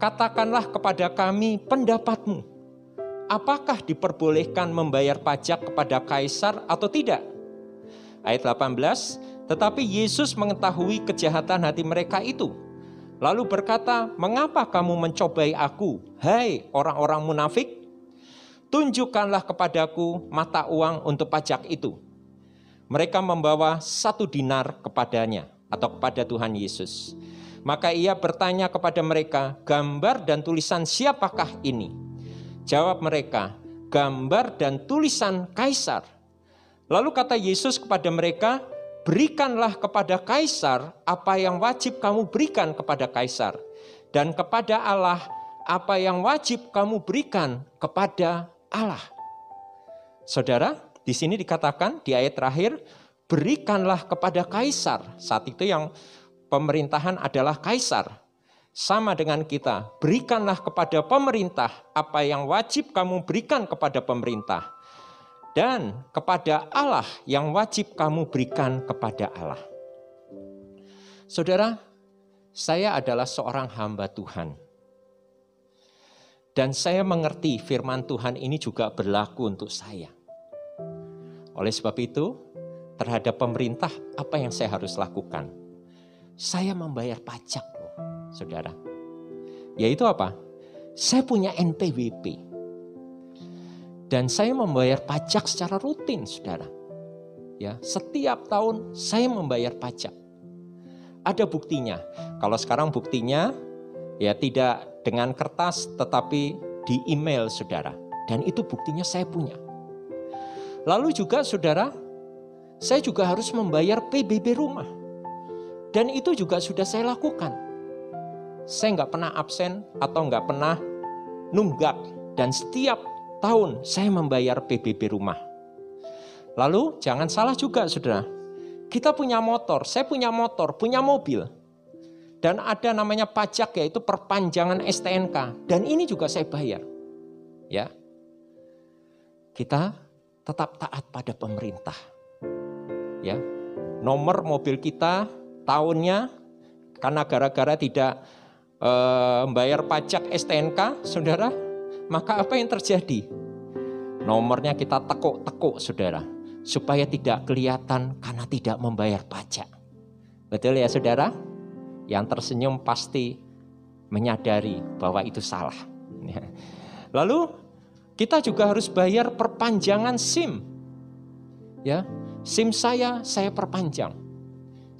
[SPEAKER 3] Katakanlah kepada kami pendapatmu. Apakah diperbolehkan membayar pajak kepada kaisar atau tidak? Ayat 18. Tetapi Yesus mengetahui kejahatan hati mereka itu. lalu berkata, "Mengapa kamu mencobai aku, hai orang-orang munafik? Tunjukkanlah kepadaku mata uang untuk pajak itu." Mereka membawa 1 dinar kepadanya atau kepada Tuhan Yesus. Maka ia bertanya kepada mereka, "Gambar dan tulisan siapakah ini?" Jawab mereka, "Gambar dan tulisan Kaisar." Lalu kata Yesus kepada mereka, "Berikanlah kepada Kaisar apa yang wajib kamu berikan kepada Kaisar, dan kepada Allah apa yang wajib kamu berikan kepada Allah." Saudara, di sini dikatakan di ayat terakhir, berikanlah kepada Kaisar. Saat itu yang pemerintahan adalah Kaisar. Sama dengan kita, berikanlah kepada pemerintah apa yang wajib kamu berikan kepada pemerintah. Dan kepada Allah yang wajib kamu berikan kepada Allah. Saudara, saya adalah seorang hamba Tuhan. Dan saya mengerti firman Tuhan ini juga berlaku untuk saya. Oleh sebab itu, terhadap pemerintah apa yang saya harus lakukan? Saya membayar pajak, saudara. Yaitu apa? Saya punya NPWP. Dan saya membayar pajak secara rutin, saudara. Ya, setiap tahun saya membayar pajak. Ada buktinya. Kalau sekarang buktinya ya tidak dengan kertas tetapi di email, saudara. Dan itu buktinya saya punya. Lalu juga, saudara, saya juga harus membayar PBB rumah. Dan itu juga sudah saya lakukan. Saya nggak pernah absen atau nggak pernah nunggak. Dan setiap tahun saya membayar PBB rumah. Lalu jangan salah juga, saudara. Kita punya motor, saya punya motor, punya mobil. Dan ada namanya pajak, yaitu perpanjangan STNK. Dan ini juga saya bayar. Ya, kita tetap taat pada pemerintah. Ya, nomor mobil kita, tahunnya, karena gara-gara tidak membayar pajak STNK, saudara, maka apa yang terjadi? Nomornya kita tekuk-tekuk, saudara, supaya tidak kelihatan karena tidak membayar pajak. Betul ya, saudara? Yang tersenyum pasti menyadari bahwa itu salah. Lalu kita juga harus bayar perpanjangan SIM. Ya, SIM saya perpanjang.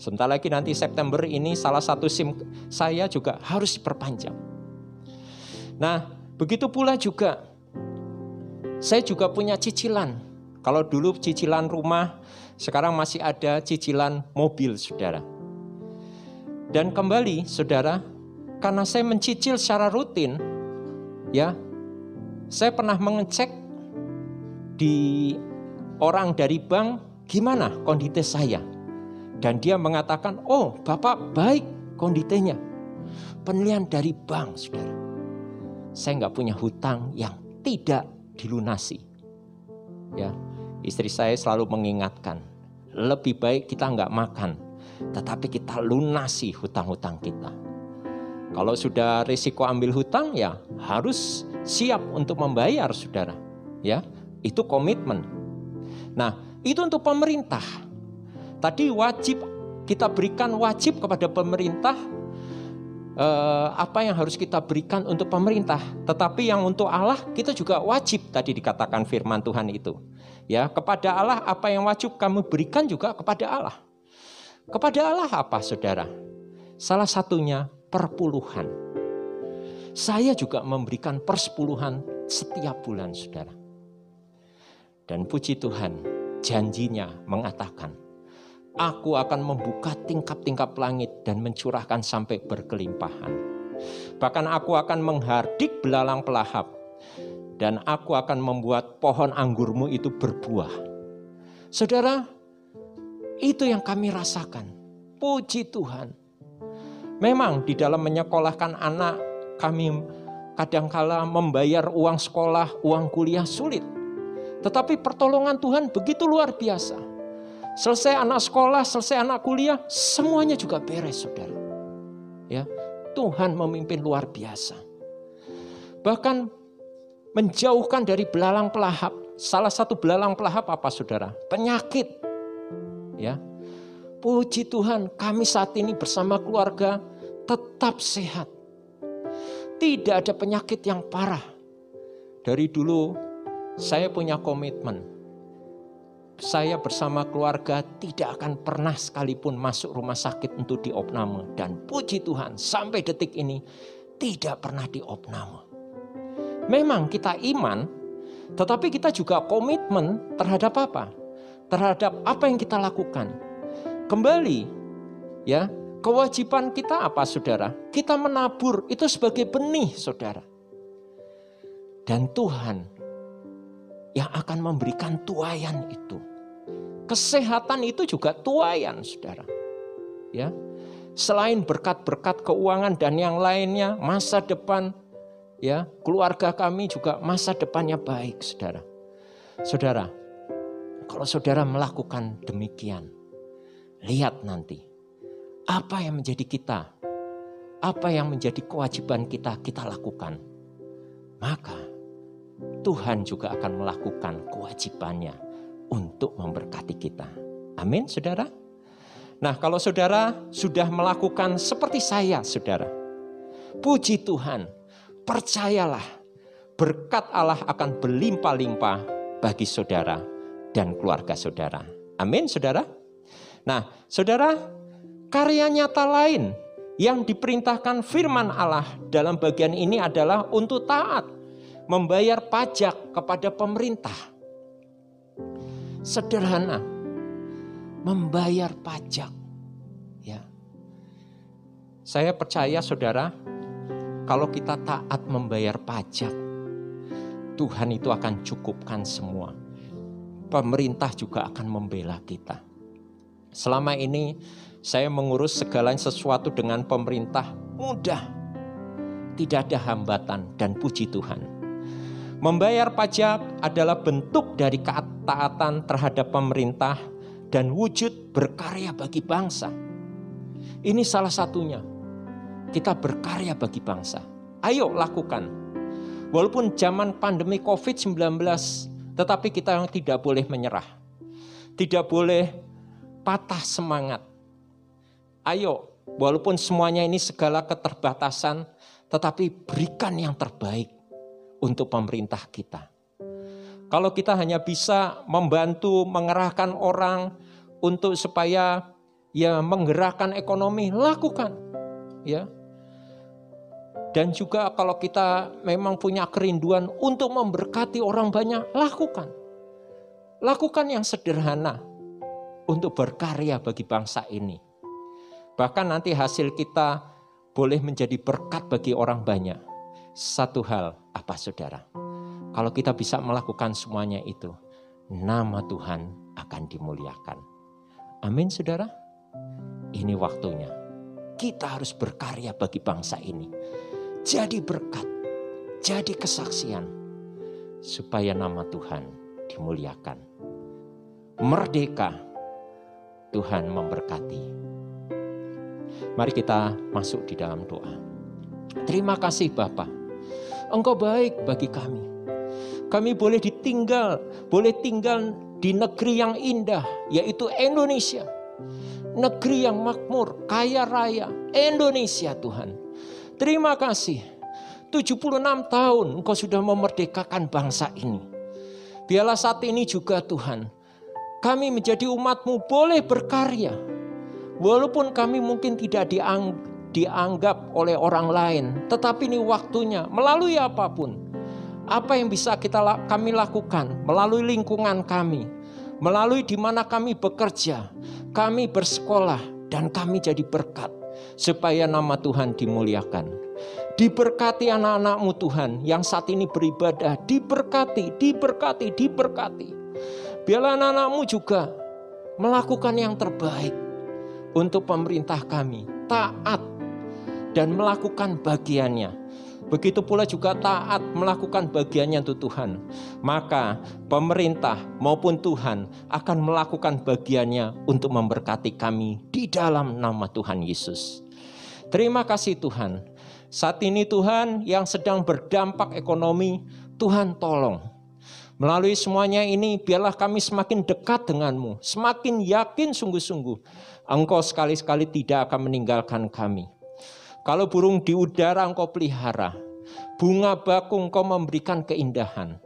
[SPEAKER 3] Sebentar lagi nanti September ini salah satu SIM saya juga harus diperpanjang. Nah, begitu pula juga saya juga punya cicilan. Kalau dulu cicilan rumah, sekarang masih ada cicilan mobil, saudara. Dan kembali, saudara, karena saya mencicil secara rutin, ya, saya pernah mengecek di orang dari bank gimana kondisi saya. Dan dia mengatakan, "Oh, Bapak baik kondisinya." Penilaian dari bank, saudara. Saya nggak punya hutang yang tidak dilunasi. Ya, istri saya selalu mengingatkan, lebih baik kita nggak makan, tetapi kita lunasi hutang-hutang kita. Kalau sudah risiko ambil hutang, ya harus siap untuk membayar, saudara. Ya, itu komitmen. Nah, itu untuk pemerintah. Tadi wajib kita berikan wajib kepada pemerintah. Apa yang harus kita berikan untuk pemerintah, tetapi yang untuk Allah kita juga wajib, tadi dikatakan firman Tuhan itu. Ya, kepada Allah apa yang wajib kamu berikan juga kepada Allah. Kepada Allah apa, saudara? Salah satunya perpuluhan. Saya juga memberikan persepuluhan setiap bulan, saudara. Dan puji Tuhan, janjinya mengatakan, "Aku akan membuka tingkap-tingkap langit dan mencurahkan sampai berkelimpahan. Bahkan aku akan menghardik belalang pelahap dan aku akan membuat pohon anggurmu itu berbuah." Saudara, itu yang kami rasakan. Puji Tuhan. Memang di dalam menyekolahkan anak, kami kadangkala membayar uang sekolah, uang kuliah sulit. Tetapi pertolongan Tuhan begitu luar biasa. Selesai anak sekolah, selesai anak kuliah, semuanya juga beres, saudara. Ya, Tuhan memimpin luar biasa. Bahkan menjauhkan dari belalang pelahap. Salah satu belalang pelahap apa, saudara? Penyakit. Ya, puji Tuhan, kami saat ini bersama keluarga tetap sehat. Tidak ada penyakit yang parah. Dari dulu saya punya komitmen. Saya bersama keluarga tidak akan pernah sekalipun masuk rumah sakit untuk diopname. Dan puji Tuhan sampai detik ini tidak pernah diopname. Memang kita iman, tetapi kita juga komitmen terhadap apa? Terhadap apa yang kita lakukan. Kembali, ya, kewajiban kita apa, saudara? Kita menabur itu sebagai benih, saudara. Dan Tuhan yang akan memberikan tuaian itu. Kesehatan itu juga tuaian, saudara. Ya, selain berkat-berkat keuangan dan yang lainnya, masa depan, ya, keluarga kami juga masa depannya baik, saudara. Saudara, kalau saudara melakukan demikian, lihat nanti apa yang menjadi kita, apa yang menjadi kewajiban kita lakukan. Maka Tuhan juga akan melakukan kewajibannya untuk memberkati kita. Amin, saudara. Nah, kalau saudara sudah melakukan seperti saya, saudara, puji Tuhan, percayalah, berkat Allah akan berlimpah-limpah bagi saudara dan keluarga saudara. Amin, saudara. Nah, saudara, karya nyata lain yang diperintahkan firman Allah dalam bagian ini adalah untuk taat, membayar pajak kepada pemerintah. Sederhana, membayar pajak. Ya. Saya percaya, saudara, kalau kita taat membayar pajak, Tuhan itu akan cukupkan semua. Pemerintah juga akan membela kita. Selama ini saya mengurus segala sesuatu dengan pemerintah mudah. Tidak ada hambatan dan puji Tuhan. Membayar pajak adalah bentuk dari ketaatan terhadap pemerintah dan wujud berkarya bagi bangsa. Ini salah satunya. Kita berkarya bagi bangsa. Ayo lakukan. Walaupun zaman pandemi COVID-19, tetapi kita tidak boleh menyerah. Tidak boleh patah semangat. Ayo, walaupun semuanya ini segala keterbatasan, tetapi berikan yang terbaik untuk pemerintah kita. Kalau kita hanya bisa membantu mengerahkan orang untuk supaya ya menggerakkan ekonomi, lakukan. Ya. Dan juga kalau kita memang punya kerinduan untuk memberkati orang banyak, lakukan. Lakukan yang sederhana untuk berkarya bagi bangsa ini. Bahkan nanti hasil kita boleh menjadi berkat bagi orang banyak. Satu hal, apa saudara? Kalau kita bisa melakukan semuanya itu, nama Tuhan akan dimuliakan. Amin, saudara? Ini waktunya. Kita harus berkarya bagi bangsa ini. Jadi berkat, jadi kesaksian, supaya nama Tuhan dimuliakan. Merdeka, Tuhan memberkati. Mari kita masuk di dalam doa. Terima kasih Bapa, Engkau baik bagi kami. Kami boleh tinggal di negeri yang indah, yaitu Indonesia. Negeri yang makmur, kaya raya, Indonesia Tuhan. Terima kasih, 76 tahun Engkau sudah memerdekakan bangsa ini. Biarlah saat ini juga Tuhan, kami menjadi umat-Mu boleh berkarya. Walaupun kami mungkin tidak dianggap oleh orang lain, tetapi ini waktunya melalui apapun. Apa yang bisa kami lakukan melalui lingkungan kami, melalui di mana kami bekerja, kami bersekolah, dan kami jadi berkat. Supaya nama Tuhan dimuliakan. Diberkati anak-anak-Mu Tuhan yang saat ini beribadah. Diberkati. Biarlah anak-anak-Mu juga melakukan yang terbaik untuk pemerintah kami. Taat dan melakukan bagiannya. Begitu pula juga taat melakukan bagiannya untuk Tuhan. Maka pemerintah maupun Tuhan akan melakukan bagiannya untuk memberkati kami di dalam nama Tuhan Yesus. Terima kasih Tuhan. Saat ini Tuhan yang sedang berdampak ekonomi, Tuhan tolong. Melalui semuanya ini biarlah kami semakin dekat dengan-Mu. Semakin yakin sungguh-sungguh Engkau sekali-sekali tidak akan meninggalkan kami. Kalau burung di udara Engkau pelihara, bunga bakung Engkau memberikan keindahan.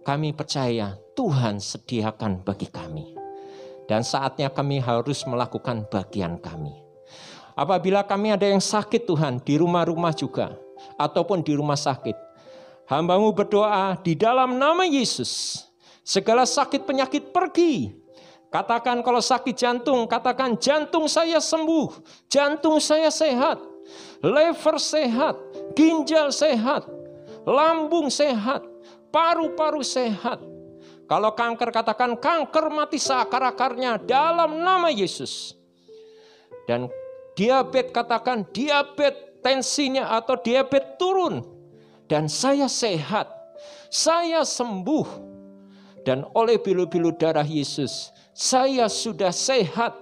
[SPEAKER 3] Kami percaya Tuhan sediakan bagi kami. Dan saatnya kami harus melakukan bagian kami. Apabila kami ada yang sakit Tuhan, di rumah-rumah juga, ataupun di rumah sakit, hamba-Mu berdoa di dalam nama Yesus, segala sakit penyakit pergi. Katakan kalau sakit jantung, katakan jantung saya sembuh, jantung saya sehat, lever sehat, ginjal sehat, lambung sehat, paru-paru sehat. Kalau kanker, katakan kanker mati seakar-akarnya dalam nama Yesus. Dan diabetes, katakan diabetes tensinya atau diabetes turun. Dan saya sehat, saya sembuh. Dan oleh bilu-bilu darah Yesus, saya sudah sehat.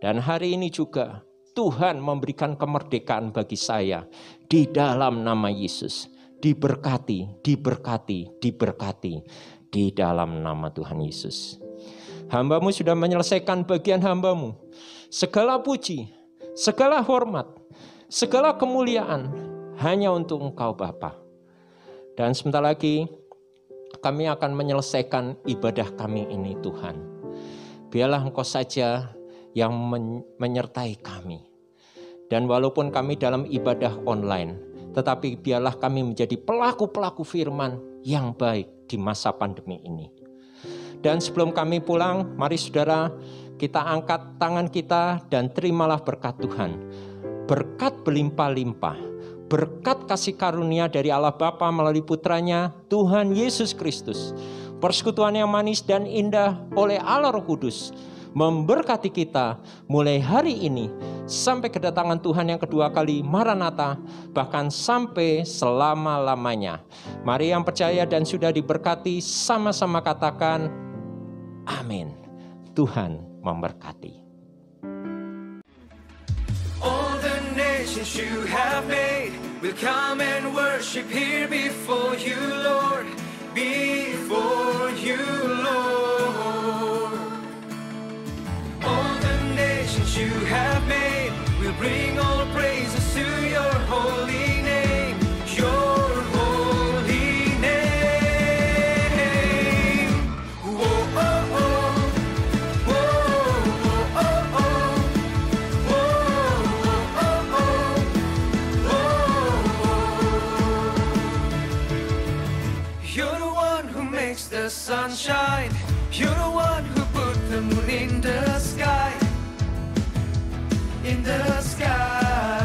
[SPEAKER 3] Dan hari ini juga Tuhan memberikan kemerdekaan bagi saya di dalam nama Yesus. Diberkati, diberkati, diberkati di dalam nama Tuhan Yesus. Hamba-Mu sudah menyelesaikan bagian hamba-Mu. Segala puji, segala hormat, segala kemuliaan hanya untuk Engkau Bapa. Dan sebentar lagi kami akan menyelesaikan ibadah kami ini Tuhan. Biarlah Engkau saja yang menyertai kami. Dan walaupun kami dalam ibadah online, tetapi biarlah kami menjadi pelaku-pelaku firman yang baik di masa pandemi ini. Dan sebelum kami pulang, mari saudara, kita angkat tangan kita dan terimalah berkat Tuhan. Berkat berlimpah-limpah, berkat kasih karunia dari Allah Bapa melalui putranya, Tuhan Yesus Kristus. Persekutuan yang manis dan indah oleh Allah Roh Kudus memberkati kita mulai hari ini sampai kedatangan Tuhan yang kedua kali, Maranatha, bahkan sampai selama-lamanya. Mari yang percaya dan sudah diberkati sama-sama katakan amin. Tuhan memberkati.
[SPEAKER 4] All the nations you have made will come and worship here before you, Lord, before you, Lord. All the nations you have made will bring all praises to your holy name, your holy name. Whoa, oh, oh. Whoa, oh, oh, oh. Whoa, oh, oh. Whoa. You're the one who makes the sun shine. You're the one who put the moon in the sky. In the sky.